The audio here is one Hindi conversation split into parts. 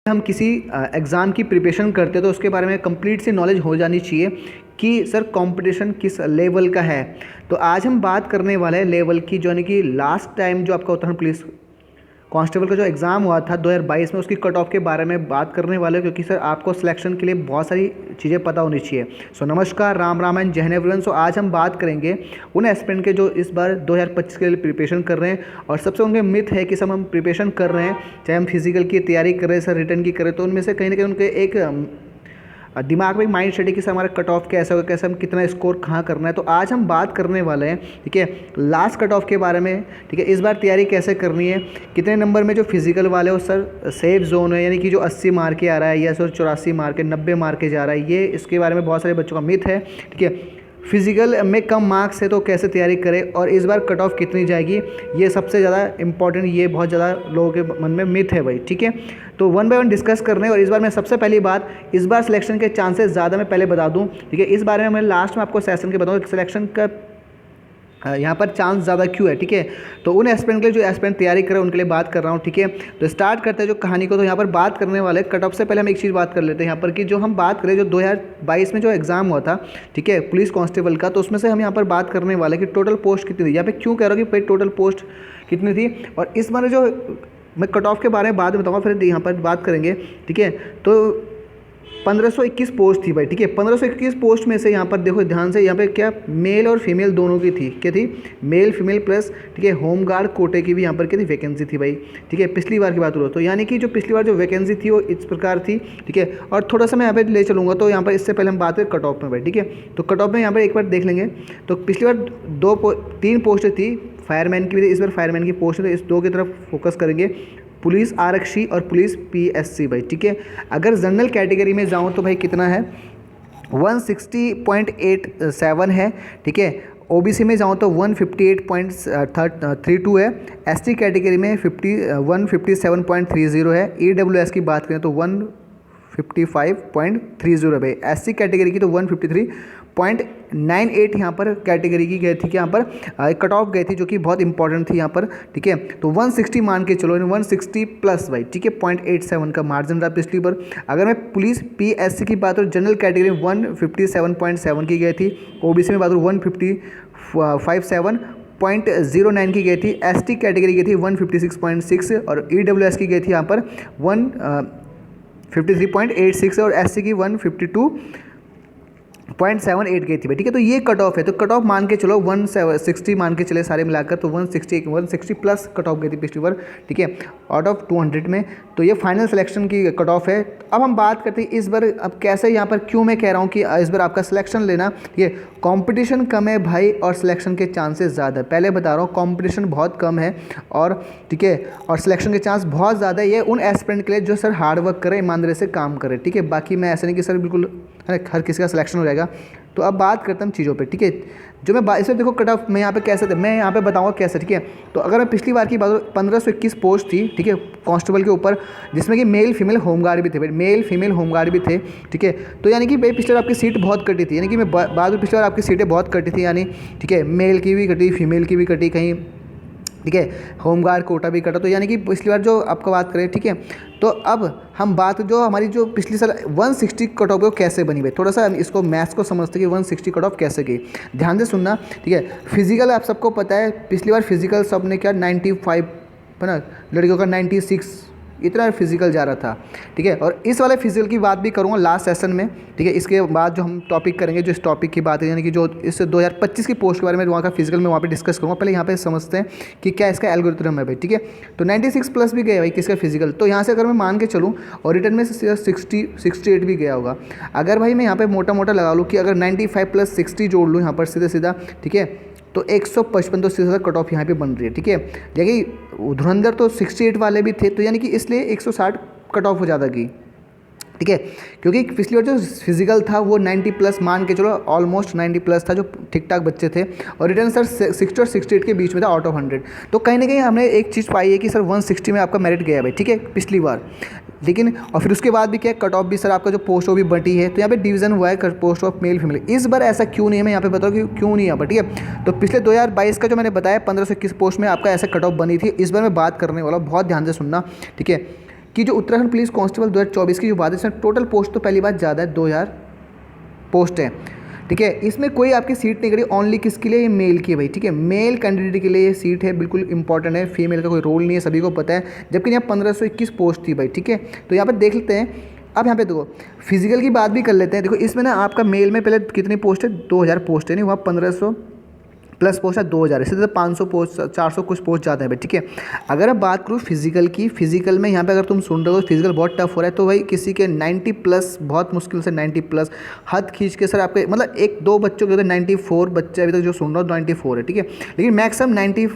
हम किसी एग्ज़ाम की प्रिपरेशन करते हैं तो उसके बारे में कंप्लीट सी नॉलेज हो जानी चाहिए कि सर कंपटीशन किस लेवल का है। तो आज हम बात करने वाले हैं लेवल की, जो यानी कि लास्ट टाइम जो आपका उत्तराखंड पुलिस कांस्टेबल का जो एग्ज़ाम हुआ था 2022 में, उसकी कट ऑफ के बारे में बात करने वाले, क्योंकि सर आपको सिलेक्शन के लिए बहुत सारी चीज़ें पता होनी चाहिए। सो नमस्कार, राम राम एंड जय हिंद एवरीवन। सो आज हम बात करेंगे उन एस्पिरेंट के जो इस बार 2025 के लिए प्रिपरेशन कर रहे हैं, और सबसे उनके मिथ है कि सब हम प्रिपरेशन कर रहे हैं, चाहे हम फिजिकल की तैयारी कर रहे हैं, सर रिटर्न की करें, तो उनमें से कहीं ना कहीं उनके एक दिमाग में माइंड सेट है कि सर हमारा कट ऑफ कैसा होगा, कैसे हम कितना स्कोर कहाँ करना है। तो आज हम बात करने वाले हैं, ठीक है, लास्ट कट ऑफ के बारे में, ठीक है, इस बार तैयारी कैसे करनी है, कितने नंबर में जो फिजिकल वाले हो सर सेफ जोन है, यानी कि जो 80 मार के आ रहा है या सर 84 मार के 90 मार के जा रहा है, ये इसके बारे में बहुत सारे बच्चों का मिथ है, ठीक है। फिजिकल में कम मार्क्स है तो कैसे तैयारी करें, और इस बार कट ऑफ कितनी जाएगी, ये सबसे ज़्यादा इंपॉर्टेंट, ये बहुत ज़्यादा लोगों के मन में मिथ है भाई, ठीक है। तो वन बाय वन डिस्कस कर रहे हैं। और इस बार मैं सबसे पहली बात, इस बार सिलेक्शन के चांसेस ज़्यादा मैं पहले बता दूं, ठीक है। इस बारे में मैं लास्ट में आपको सेशन के बताऊँ सिलेक्शन का यहाँ पर चांस ज़्यादा क्यों है, ठीक है। तो उन एस्पिरेंट के लिए जो एस्पिरेंट तैयारी कर रहे हैं उनके लिए बात कर रहा हूँ, ठीक है। तो स्टार्ट करते हैं जो कहानी को। तो यहाँ पर बात करने वाले कट ऑफ से पहले हम एक चीज़ बात कर लेते हैं यहाँ पर, कि जो हम बात करें जो 2022 में जो एग्ज़ाम हुआ था, ठीक है, पुलिस कांस्टेबल का, तो उसमें से हम यहाँ पर बात करने वाले कि टोटल पोस्ट कितनी थी। यहाँ पे क्यों कह रहा हूँ कि भाई टोटल पोस्ट कितनी थी, और इस बार जो मैं कट ऑफ के बारे में बाद में बताऊँगा, फिर यहाँ पर बात करेंगे, ठीक है। तो 1521 पोस्ट थी भाई, ठीक है। 1521 पोस्ट में से यहाँ पर देखो ध्यान से, यहाँ पे क्या मेल और फीमेल दोनों की थी, क्या थी, मेल फीमेल प्लस, ठीक है, होमगार्ड कोटे की भी यहाँ पर क्या थी, वैकेंसी थी भाई, ठीक है। पिछली बार की बात हो तो यानी कि जो पिछली बार जो वैकेंसी थी वो इस प्रकार थी, ठीक है। और थोड़ा सा मैं यहाँ पे ले चलूँगा, तो यहाँ पर इससे पहले हम बात करें कट ऑफ में भाई, ठीक है। तो कट ऑफ में यहाँ पर एक बार देख लेंगे। तो पिछली बार 3 पोस्ट थी, फायरमैन की भी थी, इस बार फायरमैन की पोस्ट है, तो इस 2 की तरफ फोकस करेंगे, पुलिस आरक्षी और पुलिस पीएससी भाई, ठीक है। अगर जनरल कैटेगरी में जाऊं तो भाई कितना है, 160.87 है, ठीक है। ओबीसी में जाऊं तो 158.32 है, एसटी कैटेगरी में 157.30 है, ईडब्ल्यूएस की बात करें तो 155.30 है भाई, एससी कैटेगरी की तो 153.98 यहाँ पर कैटेगरी की गई थी, कि यहाँ पर कट ऑफ गई थी, जो कि बहुत इंपॉर्टेंट थी यहाँ पर, ठीक है। तो 160 मान के चलो, 160 प्लस भाई, ठीक है, 0.87 का मार्जिन रहा पिछली बार। अगर मैं पुलिस पीएससी की बात करूँ, जनरल कैटेगरी में 157.7 की गई थी, ओबीसी में बात करूँ 157.09 की गई थी, एसटी कैटेगरी की थी 156.6, और ईडब्ल्यूएस की गई थी यहाँ पर 153.86, और एससी की 152.78 गई थी भाई, ठीक है। तो ये कट ऑफ है, तो कट ऑफ मान के चलो 160 मान के चले सारे मिलाकर, तो 160 प्लस कट ऑफ गई थी पिछली बार, ठीक है, आउट ऑफ 200 में। तो ये फाइनल सिलेक्शन की कट ऑफ है। अब हम बात करते हैं इस बार, अब कैसे यहाँ पर क्यों मैं कह रहा हूँ कि इस बार आपका सिलेक्शन लेना, ये कंपटीशन कम है भाई और सिलेक्शन के चांसेस ज़्यादा है। पहले बता रहा हूँ कंपटीशन बहुत कम है, और ठीक है, और सिलेक्शन के चांस बहुत ज़्यादा है। ये उन एस्पिरेंट के लिए जो सर हार्ड वर्क करे, ईमानदारी से काम करे, ठीक है। बाकी मैं ऐसा नहीं कि सर बिल्कुल हर किसी का सिलेक्शन हो जाएगा। तो अब बात करता हूँ चीज़ों पे, ठीक है। जो मैं इसमें देखो कट ऑफ मैं यहाँ पे कैसे, मैं यहाँ पे बताऊँगा कैसे, ठीक है। तो अगर मैं पिछली बार की बात, 1521 पोस्ट थी, ठीक है, कांस्टेबल के ऊपर, जिसमें कि मेल फीमेल होमगार्ड भी थे भाई, मेल फीमेल होमगार्ड भी थे, ठीक है। तो यानी कि भाई पिछले बार आपकी सीट बहुत कटी थी, यानी कि मैं बाद में पिछले बार आपकी सीटें बहुत कटी थी, यानी ठीक है, मेल की भी कटी, फीमेल की भी कटी कहीं, ठीक है, होमगार्ड कोटा भी कटा। तो यानी कि पिछली बार जो आपका बात करें, ठीक है। तो अब हम बात जो हमारी जो पिछली साल 160 कट ऑफ कैसे बनी भाई, थोड़ा सा इसको मैथ्स को समझते कि 160 कट ऑफ कैसे गई, ध्यान से सुनना, ठीक है। फिजिकल आप सबको पता है, पिछली बार फिजिकल सब ने क्या 95 है ना, लड़कियों का 96 इतना फिजिकल जा रहा था, ठीक है। और इस वाले फिजिकल की बात भी करूँगा लास्ट सेशन में, ठीक है। इसके बाद जो हम टॉपिक करेंगे, जो इस टॉपिक की बात है, यानी कि जो इस 2025 की पोस्ट के बारे में वहाँ का फिजिकल में वहाँ पे डिस्कस करूँगा। पहले यहाँ पे समझते हैं कि क्या इसका एल्गोरिथम है भाई, ठीक है। तो 96 प्लस भी गया भाई किसका फिजिकल, तो यहाँ से अगर मैं मान के चलूँ, और रिटर्न में 68 भी गया होगा। अगर भाई मैं यहाँ पर मोटा मोटा लगा लूँ कि अगर 95 प्लस 60 जोड़ लूँ यहाँ पर सीधे सीधा, ठीक है, तो 155 तो सीधा कट ऑफ यहाँ पे बन रही है, ठीक है। जबकि धुरंधर तो 68 वाले भी थे, तो यानी कि इसलिए 160 कट ऑफ हो जाता की, ठीक है। क्योंकि पिछली बार जो फिजिकल था वो 90 प्लस मान के चलो, ऑलमोस्ट 90 प्लस था, जो ठीक ठाक बच्चे थे, और रिटर्न सर 60 और 68 के बीच में था आउट ऑफ 100। तो कहीं ना कहीं हमने एक चीज़ पाई है कि सर 160 में आपका मेरिट गया भाई, ठीक है, पिछली बार। लेकिन और फिर उसके बाद भी क्या, कट ऑफ भी सर आपका जो पोस्ट वो भी बटी है, तो यहाँ पे डिवीजन हुआ है पोस्ट ऑफ मेल फीमेल। इस बार ऐसा क्यों नहीं है, मैं यहाँ पे बताऊँ कि क्यों नहीं यहाँ पर, ठीक है। तो पिछले 2022 का जो मैंने बताया 1521 पोस्ट में आपका ऐसा कट ऑफ बनी थी, इस बार मैं बात करने वाला हूँ, बहुत ध्यान से सुनना, ठीक है। कि जो उत्तराखंड पुलिस कांस्टेबल 2024 की जो बात है, इसमें टोटल पोस्ट तो पहली बात ज़्यादा है, 2000 पोस्ट है, ठीक है। इसमें कोई आपकी सीट नहीं करी, ओनली किसके लिए, ये मेल की है भाई, ठीक है। मेल कैंडिडेट के लिए ये सीट है, बिल्कुल इंपॉर्टेंट है, फीमेल का कोई रोल नहीं है, सभी को पता है। जबकि यहाँ 1521 पोस्ट थी भाई, ठीक है। तो यहाँ पर देख लेते हैं। अब यहाँ पे देखो फिजिकल की बात भी कर लेते हैं। देखो इसमें ना आपका मेल में पहले कितनी पोस्ट है, 2000 पोस्ट है, नहीं वहाँ 1500 प्लस पोस्ट है 2000, इससे तो 500 पोस्ट 400 कुछ पोस्ट ज़्यादा है भाई, ठीक है। अगर मैं बात करूँ फिजिकल की, फिजिकल में यहाँ पे अगर तुम सुन रहे हो फिजिकल बहुत टफ हो रहा है, तो भाई किसी के 90 प्लस, बहुत मुश्किल से 90 प्लस, हद खींच के सर आपके मतलब एक दो बच्चों के 94 बच्चे अभी तक जो सुन रहे हो 94 है, ठीक है। लेकिन मैक्सिमम 90,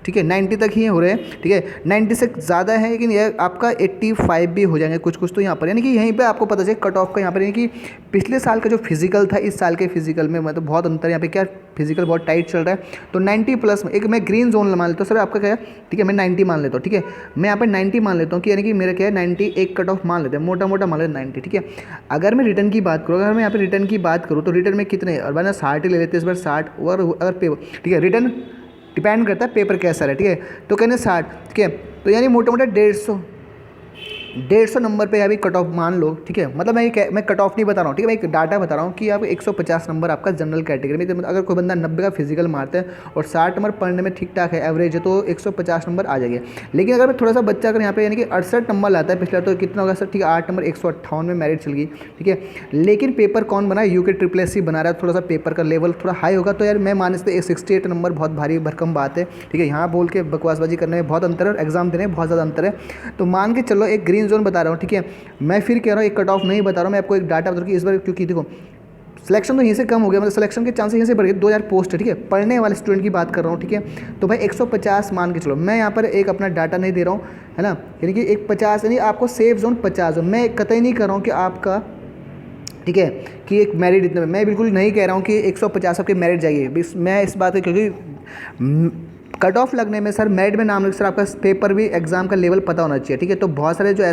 ठीक है, 90 तक ही हो रहे हैं, ठीक है। 90 से ज़्यादा है, लेकिन ये आपका 85 भी हो जाएंगे कुछ कुछ तो यहाँ पर, यानी कि यहीं पे आपको पता चले कट ऑफ का यहाँ पर, यानी कि पिछले साल का जो फिजिकल था इस साल के फिजिकल में मतलब बहुत अंतर है। यहाँ पे क्या फिजिकल बहुत टाइट चल रहा है, तो 90 प्लस में एक मैं ग्रीन जोन मान लेता हूँ। सर आपका क्या है, ठीक है, मैं 90 मान लेता हूँ, ठीक है। मैं यहाँ पर 90 मान लेता हूँ कि यानी कि मेरा क्या है 90 एक कट ऑफ मान लेते हैं, मोटा मोटा मान लेते 90, ठीक है। अगर मैं रिटर्न की बात करूँ, अगर मैं यहाँ पे रिटर्न की बात करूँ तो रिटर्न में कितने, और मैंने 60 ही ले लेते हैं इस बार 60, और अगर पे, ठीक है, रिटर्न डिपेंड करता है पेपर कैसा है, ठीक है। तो कहने 60, ठीक है, तो यानी मोटा मोटा 150 नंबर पे अभी कट ऑफ मान लो, ठीक है। मतलब मैं कट ऑफ नहीं बता रहा हूँ, ठीक है, मैं एक डाटा बता रहा हूँ कि आप 150 नंबर आपका जनरल कैटेगरी में, तो अगर कोई बंदा 90 का फिजिकल मारता है और 60 नंबर पढ़ने में ठीक ठाक है, एवरेज है, तो 150 नंबर आ जाएंगे। लेकिन अगर मैं थोड़ा सा बच्चा अगर यहाँ पे यानी कि 68 नंबर लाता है, पिछला तो कितना होगा सर, ठीक है 8 नंबर 158 में मेरिट चल गई, ठीक है। लेकिन पेपर कौन बना है, यूके SSC बना रहा है, थोड़ा सा पेपर का लेवल थोड़ा हाई होगा, तो यार मैं मानने से 68 नंबर बहुत भारी भरकम बात है, ठीक है। यहाँ बोल के बकवासबाजी करने में बहुत अंतर है और एग्जाम देने में बहुत ज़्यादा अंतर है। तो मान के चलो एक ग्रीन जोन बता रहा हूँ, ठीक है। मैं फिर कह रहा हूँ एक कट ऑफ नहीं बता रहा हूँ, मैं आपको एक डाटा बता रहा हूँ कि इस बार, क्योंकि देखो सिलेक्शन तो यहीं से कम हो गया, मतलब सिलेक्शन के चांसेस यहीं से बढ़ गए, 2000 पोस्ट है, ठीक है, पढ़ने वाले स्टूडेंट की बात कर रहा हूँ, ठीक है। तो भाई 150 मान के चलो, मैं यहाँ पर एक अपना डाटा नहीं दे रहा हूँ, है ना, यानी कि एक 50 यानी आपको सेफ जोन 50 हो, मैं कतई नहीं कर रहा हूँ कि आपका, ठीक है, कि एक मेरिट इतने में, मैं बिल्कुल नहीं कह रहा हूँ कि 150 आपकी मेरिट जाएगी, मैं इस बात पर, क्योंकि कट ऑफ लगने में सर मेरिट में नाम लगे, सर आपका पेपर भी एग्जाम का लेवल पता होना चाहिए, ठीक है। तो बहुत सारे जो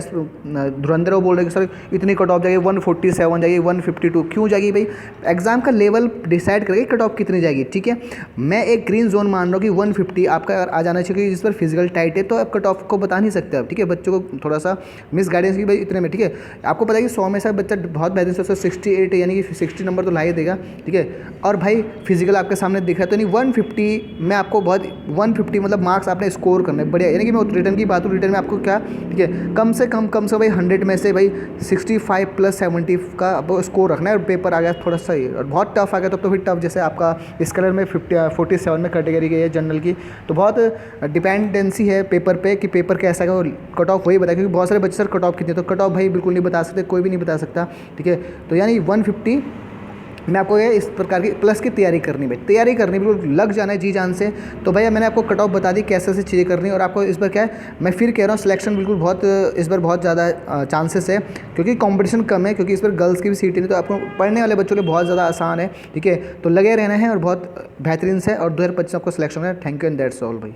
धुरंधर वो बोल रहे हैं कि सर इतनी कट ऑफ जाएगी, 147 जाएगी, 152, क्यों जाएगी भाई, एग्जाम का लेवल डिसाइड करेगी कट ऑफ कितनी जाएगी, ठीक है। मैं एक ग्रीन जोन मान रहा हूँ कि 150 आपका आ जाना चाहिए, जिस पर फिजिकल टाइट है, तो आप कट ऑफ को बता नहीं सकते आप, ठीक है। बच्चों को थोड़ा सा मिस गाइडेंस की भाई इतने में, ठीक है। आपको पता है कि 100 में से बच्चा बहुत बेहतर से 68 है, यानी कि 60 नंबर तो ला ही देगा, ठीक है। और भाई फिजिकल आपके सामने दिख रहा है, तो नहीं 150 में आपको बहुत 150 मतलब मार्क्स आपने स्कोर करने बढ़िया, यानी कि मैं रिटर्न की बात हूँ, रिटर्न में आपको क्या, ठीक है, कम से कम भाई 100 में से भाई 65 प्लस 70 का आपको स्कोर रखना है। और पेपर आ गया थोड़ा सा ही और बहुत टफ आ गया तो फिर टफ, जैसे आपका इस कलर में 47 में कैटेगरी गई है जनरल की, तो बहुत डिपेंडेंसी है पेपर पे कि पेपर कैसा है और कट ऑफ वही बताया, क्योंकि बहुत सारे बच्चे सर कट ऑफ कितने, तो कट ऑफ भाई बिल्कुल नहीं बता सकते, कोई भी नहीं बता सकता, ठीक है। तो यानी 150 मैं आपको ये इस प्रकार की प्लस की तैयारी करनी, भाई तैयारी करनी बिल्कुल लग जाना है जी जान से। तो भैया मैंने आपको कट ऑफ बता दी कैसे से चीज़ें करनी, और आपको इस बार क्या है, मैं फिर कह रहा हूँ सिलेक्शन बिल्कुल बहुत इस बार बहुत ज़्यादा चांसेस है, क्योंकि कंपटीशन कम है, क्योंकि इस बार गर्ल्स की भी सीट नहीं, तो आपको पढ़ने वाले बच्चों के लिए बहुत ज़्यादा आसान है, ठीक है। तो लगे रहना है और बहुत बेहतरीन से, और 2025 आपको सिलेक्शन है। Thank you and that's all भाई।